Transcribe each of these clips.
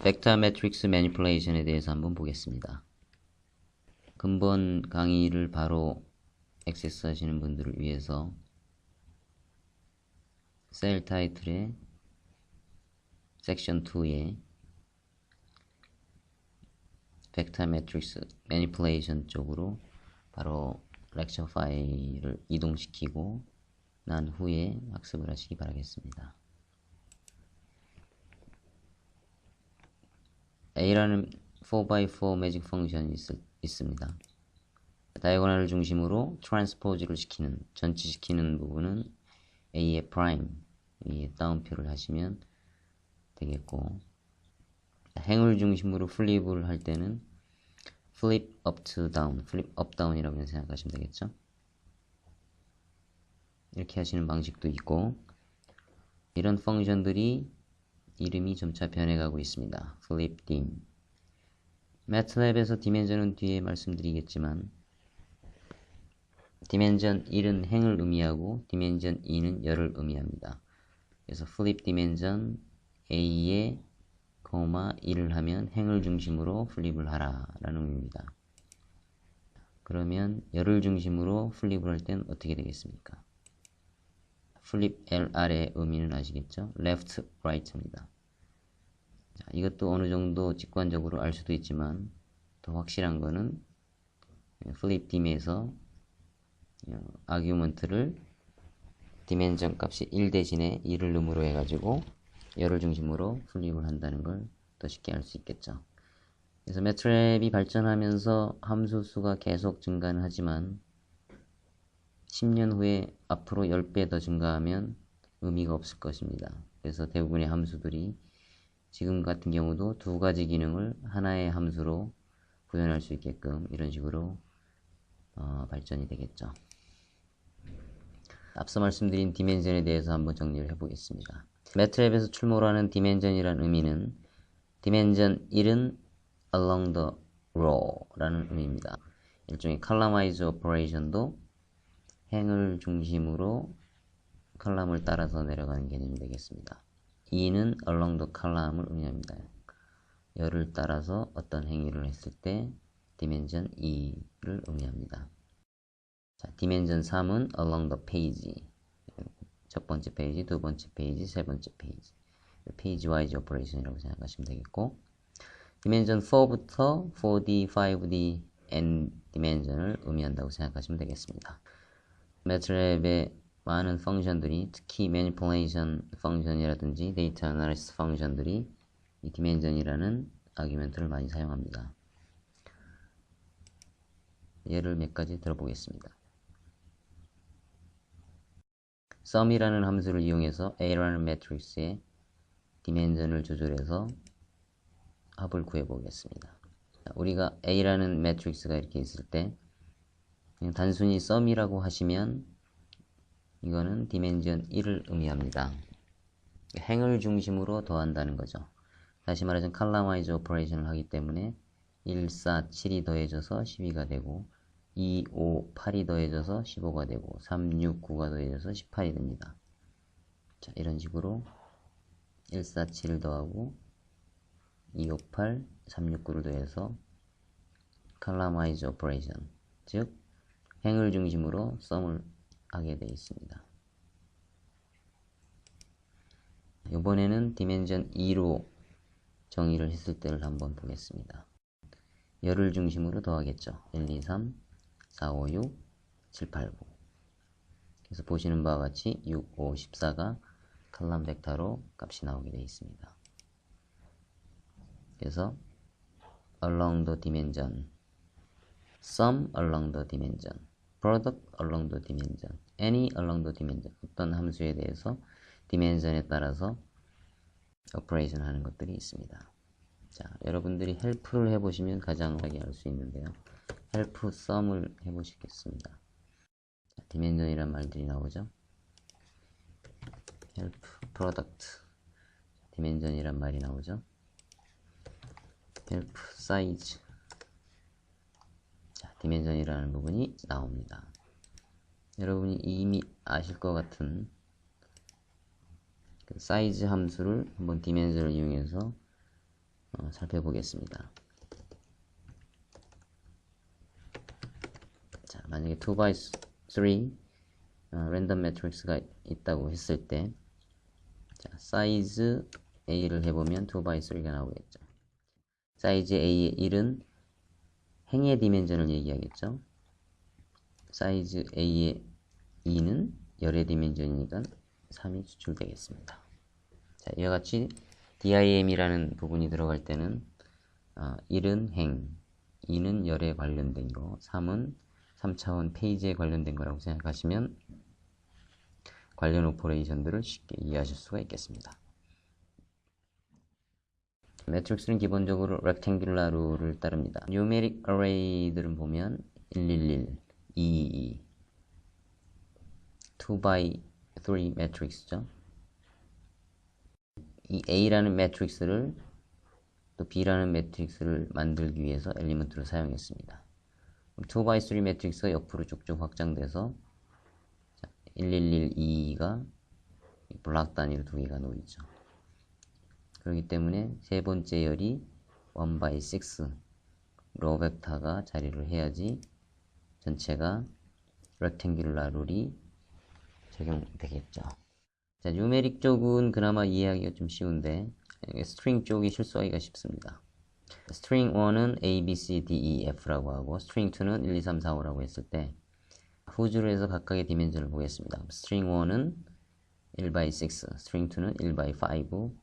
벡터 매트릭스 매니플레이션에 대해서 한번 보겠습니다. 근본 강의를 바로 액세스 하시는 분들을 위해서 셀 타이틀의 섹션 2에 벡터 매트릭스 매니플레이션 쪽으로 바로 렉처 파일을 이동시키고 난 후에 학습을 하시기 바라겠습니다. A라는 4x4 매직 펑션이 있습니다. 다이고널을 중심으로 트랜스포즈를 시키는, 전치시키는 부분은 A의 프라임, A의 다운표를 하시면 되겠고, 행을 중심으로 플립을 할 때는 flip up to down, flip up down이라고 생각하시면 되겠죠. 이렇게 하시는 방식도 있고, 이런 펑션들이 이름이 점차 변해가고 있습니다. flip dim. 매트랩에서 디멘전은 뒤에 말씀드리겠지만 디멘전 1은 행을 의미하고 디멘전 2는 열을 의미합니다. 그래서 flip 디멘전 A에 1을 하면 행을 중심으로 플립을 하라 라는 의미입니다. 그러면 열을 중심으로 플립을 할 땐 어떻게 되겠습니까? 플립 LR의 의미는 아시겠죠? left, right입니다. 자, 이것도 어느 정도 직관적으로 알 수도 있지만 더 확실한 거는 flip dim에서 아규먼트를 디멘전 값이 1 대신에 2를 음으로 해가지고 열을 중심으로 플립을 한다는 걸 더 쉽게 알 수 있겠죠. 그래서 매트랩이 발전하면서 함수 수가 계속 증가는 하지만 10년 후에 앞으로 10배 더 증가하면 의미가 없을 것입니다. 그래서 대부분의 함수들이 지금 같은 경우도 두 가지 기능을 하나의 함수로 구현할 수 있게끔 이런 식으로 발전이 되겠죠. 앞서 말씀드린 디멘전에 대해서 한번 정리를 해보겠습니다. 매트랩에서 출몰하는 디멘전이라는 의미는 디멘전 1은 along the row라는 의미입니다. 일종의 칼라마이즈 오퍼레이션도 행을 중심으로 칼럼을 따라서 내려가는 개념이 되겠습니다. 2는 along the column을 의미합니다. 열을 따라서 어떤 행위를 했을 때 디멘전 2를 의미합니다. 자, 디멘전 3은 along the page. 첫 번째 페이지, 두 번째 페이지, 세 번째 페이지. 페이지 와이즈 오퍼레이션이라고 생각하시면 되겠고, 디멘전 4부터 4D, 5D, N 디멘전을 의미한다고 생각하시면 되겠습니다. 매트랩의 많은 펑션들이, 특히 매니플레이션 펑션이라든지 데이터 애널리시스 펑션들이 이 디멘전이라는 아규멘트를 많이 사용합니다. 예를 몇 가지 들어보겠습니다. sum이라는 함수를 이용해서 A라는 매트릭스의 디멘전을 조절해서 합을 구해보겠습니다. 우리가 A라는 매트릭스가 이렇게 있을 때 그냥 단순히 sum이라고 하시면 이거는 디멘전 1을 의미합니다. 행을 중심으로 더한다는 거죠. 다시 말하자면 칼라마이즈 오퍼레이션을 하기 때문에 1, 4, 7이 더해져서 12가 되고 2, 5, 8이 더해져서 15가 되고 3, 6, 9가 더해져서 18이 됩니다. 자, 이런 식으로 1, 4, 7을 더하고 2, 5, 8, 3, 6, 9를 더해서 칼라마이즈 오퍼레이션, 즉 행을 중심으로 sum을 하게 되어 있습니다. 이번에는 디멘전 2로 정의를 했을 때를 한번 보겠습니다. 열을 중심으로 더하겠죠. 1, 2, 3, 4, 5, 6, 7, 8, 9. 그래서 보시는 바와 같이 6, 5, 14가 칼럼 벡터로 값이 나오게 되어 있습니다. 그래서 along the dimension, sum along the dimension, product along the dimension, any along the dimension. 어떤 함수에 대해서 디멘전에 따라서 오퍼레이션 하는 것들이 있습니다. 자, 여러분들이 헬프를 해보시면 가장 확인할 수 있는데요. 헬프 sum을 해보시겠습니다. 자, 디멘전이란 말들이 나오죠. 헬프 product, 디멘전이란 말이 나오죠. 헬프 사이즈, 자, 디멘전이라는 부분이 나옵니다. 여러분이 이미 아실 것 같은 그 사이즈 함수를 한번 디멘전을 이용해서 살펴보겠습니다. 자, 만약에 2x3 랜덤 매트릭스가 있다고 했을 때, 자, 사이즈 A를 해보면 2x3가 나오겠죠. 사이즈 A의 1은 행의 디멘전을 얘기하겠죠. 사이즈 A의 2는 열의 디멘전이니까 3이 추출되겠습니다. 자, 이와 같이 DIM이라는 부분이 들어갈 때는 1은 행, 2는 열에 관련된 거, 3은 3차원 페이지에 관련된 거라고 생각하시면 관련 오퍼레이션들을 쉽게 이해하실 수가 있겠습니다. 매트릭스는 기본적으로 rectangular 룰을 따릅니다. numeric array들은 보면 111, 222, 2x3 매트릭스죠. 이 A라는 매트릭스를 또 B라는 매트릭스를 만들기 위해서 엘리먼트를 사용했습니다. 2x3 매트릭스가 옆으로 쭉쭉 확장돼서 111, 222가 블락 단위로 두 개가 놓이죠. 그렇기 때문에 세 번째 열이 1/6 로 벡터가 자리를 해야지 전체가 rectangular 룰이 적용되겠죠. 자, 뉴메릭 쪽은 그나마 이해하기가 좀 쉬운데 스트링 쪽이 실수하기가 쉽습니다. 스트링 1은 A, B, C, D, E, F라고 하고 스트링 2는 1, 2, 3, 4, 5라고 했을 때 후주로 해서 각각의 디멘전을 보겠습니다. 스트링 1은 1/6, 스트링 2는 1/5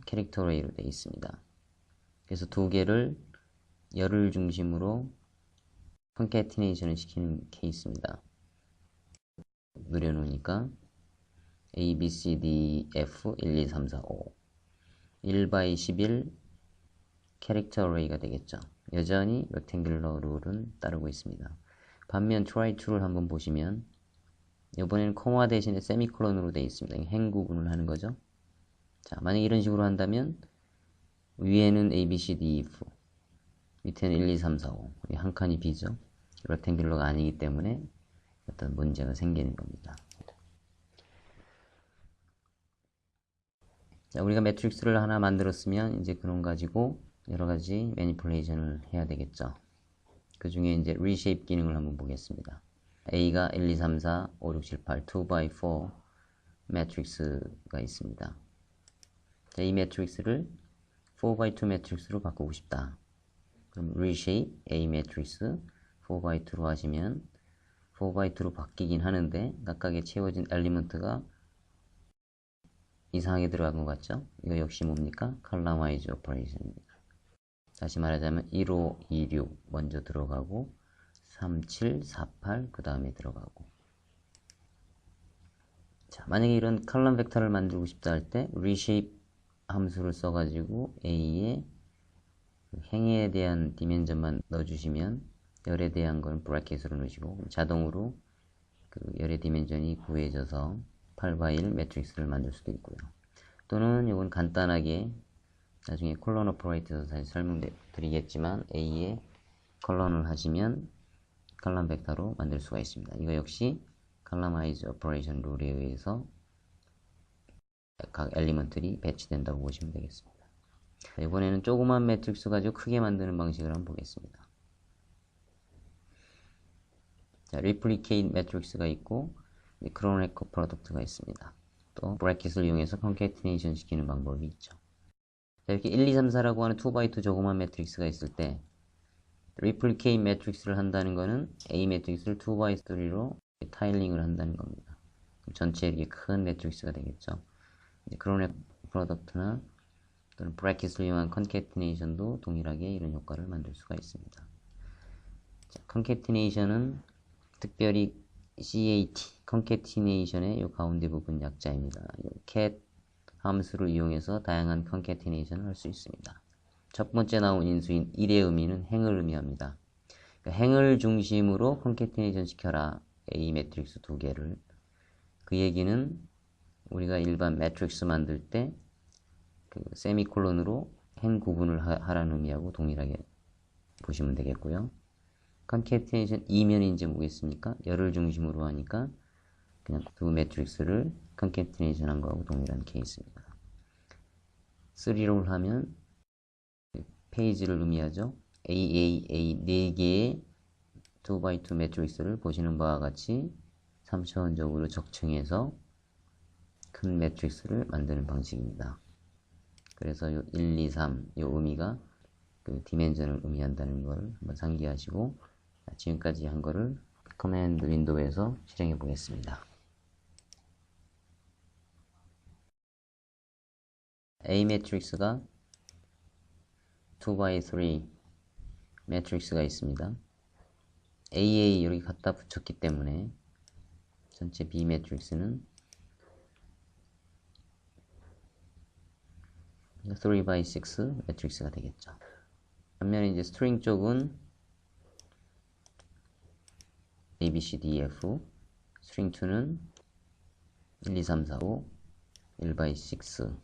캐릭터 어레이로 되어 있습니다. 그래서 두 개를 열을 중심으로 컨캐티네이션을 시키는 케이스입니다. 늘려놓으니까 A, B, C, D, F 1, 2, 3, 4, 5 1/11 캐릭터 어레이가 되겠죠. 여전히 rectangular 룰은 따르고 있습니다. 반면 try to를 한번 보시면 이번에는 코마 대신에 세미콜론으로 되어 있습니다. 행 구분을 하는 거죠. 자, 만약 이런 식으로 한다면 위에는 A, B, C, D, F 밑에는 1, 2, 3, 4, 5 한 칸이 비죠. rectangular가 아니기 때문에 어떤 문제가 생기는 겁니다. 자, 우리가 매트릭스를 하나 만들었으면 이제 그런 가지고 여러 가지 매니플레이션을 해야 되겠죠. 그 중에 이제 reshape 기능을 한번 보겠습니다. A가 1, 2, 3, 4, 5, 6, 7, 8 2x4 매트릭스가 있습니다. 자, 이 매트릭스를 4x2 매트릭스로 바꾸고 싶다. 그럼 reshape A 매트릭스 4x2로 하시면 4x2로 바뀌긴 하는데 각각에 채워진 엘리먼트가 이상하게 들어간 것 같죠? 이거 역시 뭡니까? 컬럼 와이즈 오퍼레이션입니다. 다시 말하자면 15, 26 먼저 들어가고 37, 48 그 다음에 들어가고. 자, 만약에 이런 컬럼 벡터를 만들고 싶다 할 때 reshape 함수를 써가지고 A에 행에 대한 디멘전만 넣어주시면 열에 대한 건 브래킷으로 넣으시고 자동으로 그 열의 디멘전이 구해져서 8x1 매트릭스를 만들 수도 있고요. 또는 이건 간단하게 나중에 콜론 오퍼레이터에서 다시 설명드리겠지만 A에 컬런을 하시면 컬럼 벡터로 만들 수가 있습니다. 이거 역시 컬러마이즈 오퍼레이션 룰에 의해서 각 엘리먼트들이 배치된다고 보시면 되겠습니다. 이번에는 조그만 매트릭스 가지고 크게 만드는 방식을 한번 보겠습니다. 자, replicate 매트릭스가 있고 크로네코 프로덕트가 있습니다. 또 브래킷을 이용해서 컨캐티네이션 시키는 방법이 있죠. 자, 이렇게 1, 2, 3, 4라고 하는 2x2 조그만 매트릭스가 있을 때 replicate 매트릭스를 한다는 거는 A 매트릭스를 2x3로 타일링을 한다는 겁니다. 전체 이렇게 큰 매트릭스가 되겠죠. 크로네코 프로덕트나 또는 브래킷을 이용한 컨캐티네이션도 동일하게 이런 효과를 만들 수가 있습니다. 자, 컨캐티네이션은 특별히 CAT, 컨캐티네이션의 이 가운데 부분 약자입니다. cat 함수를 이용해서 다양한 컨캐티네이션을 할 수 있습니다. 첫 번째 나온 인수인 1의 의미는 행을 의미합니다. 그러니까 행을 중심으로 컨캐티네이션 시켜라. A 매트릭스 두 개를. 그 얘기는 우리가 일반 매트릭스 만들 때 그 세미콜론으로 행 구분을 하라는 의미하고 동일하게 보시면 되겠고요. 컨캐티네이션 이면이 이제 뭐겠습니까? 열을 중심으로 하니까 그냥 두 매트릭스를 컨캐티네이션 한 거하고 동일한 케이스입니다. 3로 하면 페이지를 의미하죠. AAA 4개의 2x2 매트릭스를 보시는 바와 같이 3차원적으로 적층해서 큰 매트릭스를 만드는 방식입니다. 그래서 요 1, 2, 3, 요 의미가 그 디멘전을 의미한다는 걸 한번 상기하시고, 지금까지 한 거를 커맨드 윈도우에서 실행해 보겠습니다. A 매트릭스가 2x3 매트릭스가 있습니다. AA 여기 갖다 붙였기 때문에 전체 B 매트릭스는 3x6 매트릭스가 되겠죠. 반면에 이제 스트링 쪽은 A, B, C, D, F, 스트링 2는 1, 2, 3, 4, 5, 1x6,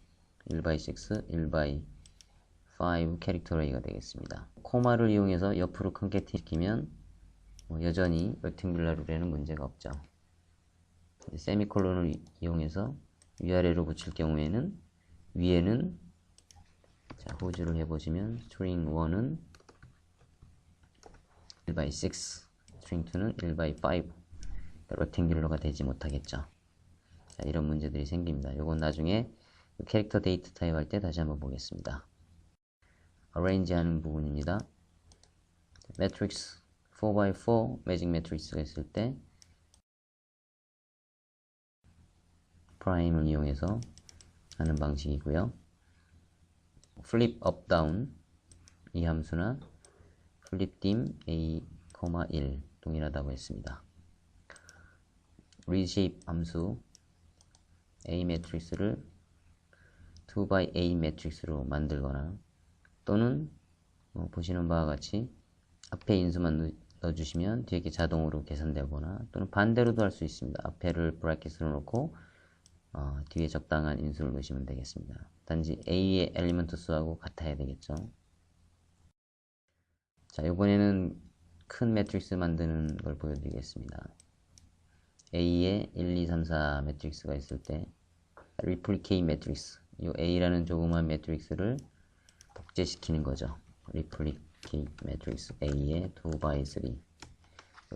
1x6, 1x5 캐릭터 어레이가 되겠습니다. 코마를 이용해서 옆으로 컨캐티 시키면 여전히 rectangular 룰에는 문제가 없죠. 세미콜론을 이용해서 위아래로 붙일 경우에는 위에는 자, 호주를 해보시면 스트링 1은 1x6, 스트링 2는 1x5 rectangular가 되지 못하겠죠. 자, 이런 문제들이 생깁니다. 이건 나중에 캐릭터 데이터 타입 할 때 다시 한번 보겠습니다. arrange 하는 부분입니다. 매트릭스 4x4 매직 매트릭스가 있을 때 프라임을 이용해서 하는 방식이고요. flip up down 이 함수나 flip dim a, 1 동일하다고 했습니다. reshape 함수 A 매트릭스를 2x8 매트릭스로 만들거나 또는 보시는 바와 같이 앞에 인수만 넣어주시면 뒤에 게 자동으로 계산되거나 또는 반대로도 할 수 있습니다. 앞에를 브래킷으로 놓고 뒤에 적당한 인수를 넣으시면 되겠습니다. 단지 A의 엘리먼트 수하고 같아야 되겠죠. 자, 이번에는 큰 매트릭스 만드는 걸 보여드리겠습니다. A에 1, 2, 3, 4 매트릭스가 있을 때 replicate 매트릭스, 이 A라는 조그만 매트릭스를 복제시키는 거죠. replicate 매트릭스 A의 2x3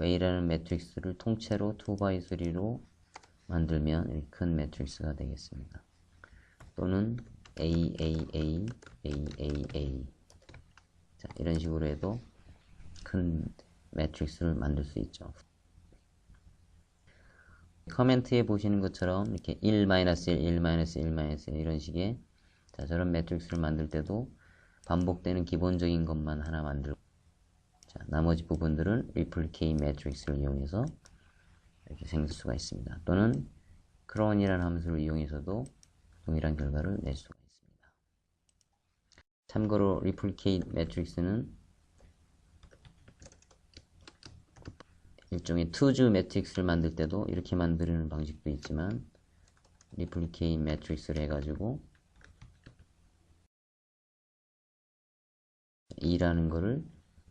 A라는 매트릭스를 통째로 2x3로 만들면 이렇게 큰 매트릭스가 되겠습니다. 또는 A, A, A, A, A, A 자, 이런 식으로 해도 큰 매트릭스를 만들 수 있죠. 커멘트에 보시는 것처럼 이렇게 1, 1, 1, 1 이런 식의 자, 저런 매트릭스를 만들 때도 반복되는 기본적인 것만 하나 만들고 자, 나머지 부분들은 replicate 매트릭스를 이용해서 이렇게 생길 수가 있습니다. 또는 cron이라는 함수를 이용해서도 동일한 결과를 낼 수가 있습니다. 참고로 replicate 매트릭스는 일종의 투주 매트릭스를 만들 때도 이렇게 만드는 방식도 있지만 replicate 매트릭스를 해가지고 2라는 거를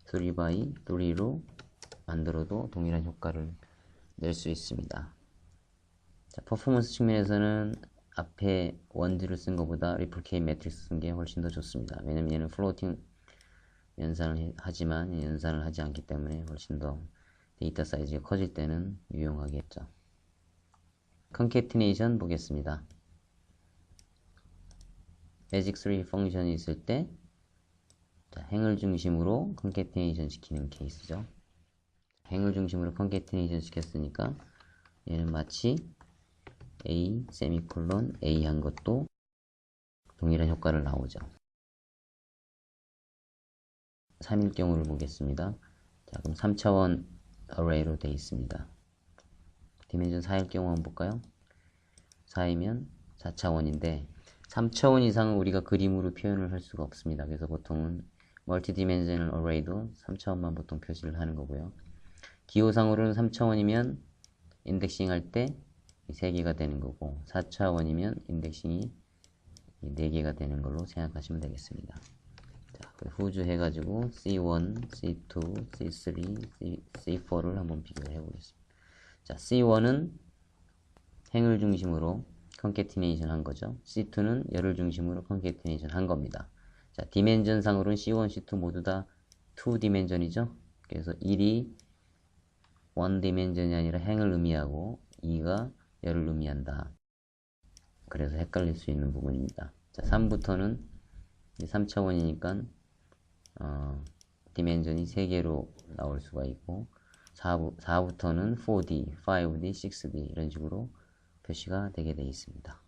3x3로 만들어도 동일한 효과를 낼 수 있습니다. 자, 퍼포먼스 측면에서는 앞에 원지를 쓴 것보다 replicate 매트릭스 쓴 게 훨씬 더 좋습니다. 왜냐면 얘는 플로팅 연산을 하지만 연산을 하지 않기 때문에 훨씬 더 데이터 사이즈가 커질 때는 유용하겠죠. 컨캐티네이션 보겠습니다. magic3 펑션이 있을 때 자, 행을 중심으로 컨캐티네이션 시키는 케이스죠. 행을 중심으로 컨캐티네이션 시켰으니까 얘는 마치 A 세미콜론 A 한 것도 동일한 효과를 나오죠. 3일 경우를 보겠습니다. 자, 그럼 3차원 어레이로 되어 있습니다. 디멘전 4일 경우 한번 볼까요? 4이면 4차원인데 3차원 이상은 우리가 그림으로 표현을 할 수가 없습니다. 그래서 보통은 멀티 디멘전al 어레이도 3차원만 보통 표시를 하는 거고요. 기호상으로는 3차원이면 인덱싱 할 때 3개가 되는 거고 4차원이면 인덱싱이 4개가 되는 걸로 생각하시면 되겠습니다. 자, 후주 해가지고 C1, C2, C3, C4를 한번 비교해 보겠습니다. 자, C1은 행을 중심으로 컨캐티네이션 한 거죠. C2는 열을 중심으로 컨캐티네이션 한 겁니다. 자, 디멘전상으로는 C1, C2 모두 다 2디멘전이죠. 그래서 1이 1디멘전이 아니라 행을 의미하고 2가 열을 의미한다. 그래서 헷갈릴 수 있는 부분입니다. 자, 3부터는 3차원이니까 디멘전이 3개로 나올 수가 있고 4부터는 4D, 5D, 6D 이런 식으로 표시가 되게 되어 있습니다.